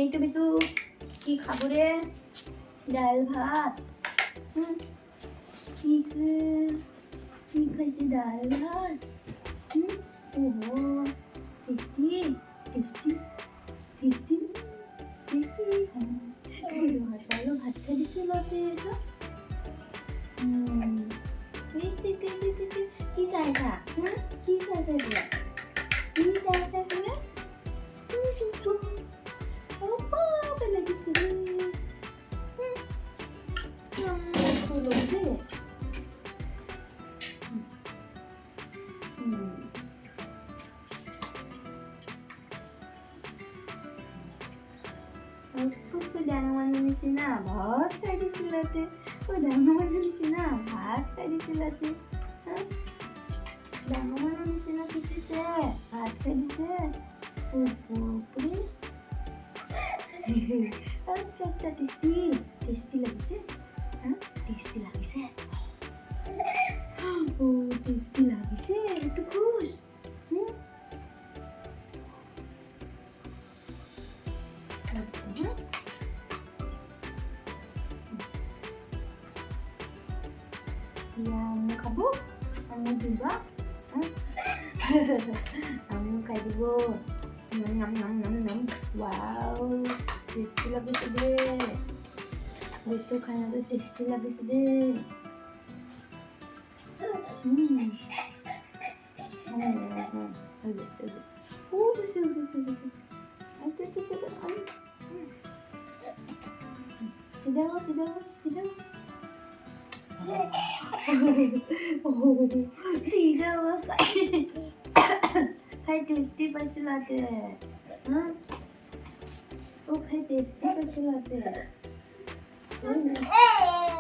এইটো বিতু কি খাব রে ডাল ভাত কি খাইছে ডাল ভাত ওহো টেস্টি টেস্টি টেস্টি টেস্টি হাসালো ভাত খাই দিছে লতে এটা কি চাইছা কি চাইছা বোলে কি চাইছা বোলে apa lagi sini tolong deh aku sedang menulis भात खाई दिलाते sedang menulis भात खाई दिलाते sedang menulis किती से भात खाई दिसे ऊपर अच्छा अच्छा टेस्टी टेस्टी লাগিছে টেস্টি লাগিছে ও টেস্টি লাগিছে একটু খুশ yang kamu kamu juga kamu kayak gitu nam nam nam nam wow tasty লাগিছে দে বেতু খানাটো টেস্টি লাগিছে দে ও বেশি বেশি বেশি আইতে আইতে আই সিধাও সিধাও সিধাও সিধাও খাই tasty পাইছিলাতে Okay, tasty kasi natin.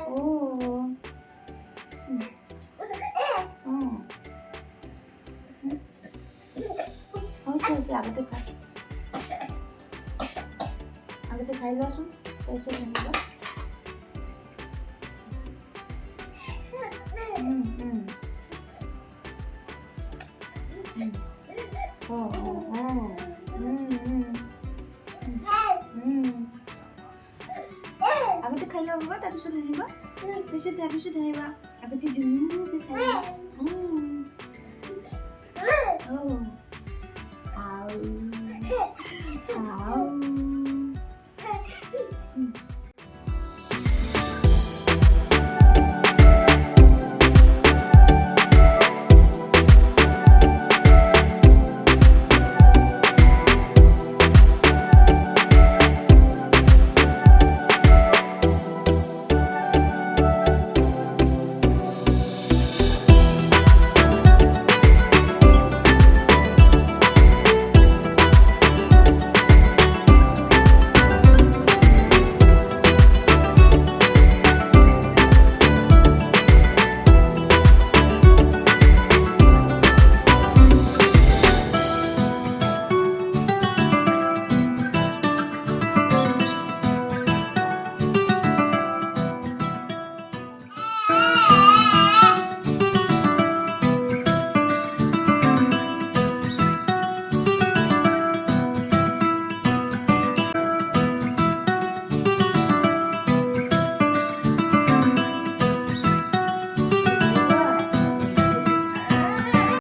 Oh. Okay, siya agad ka. Agad ka kayo lasun. Kasi hindi ba? আগতে খাই লব তাৰপিছত আহিবা তাৰপিছত আহিবা আগতে জুমি খাই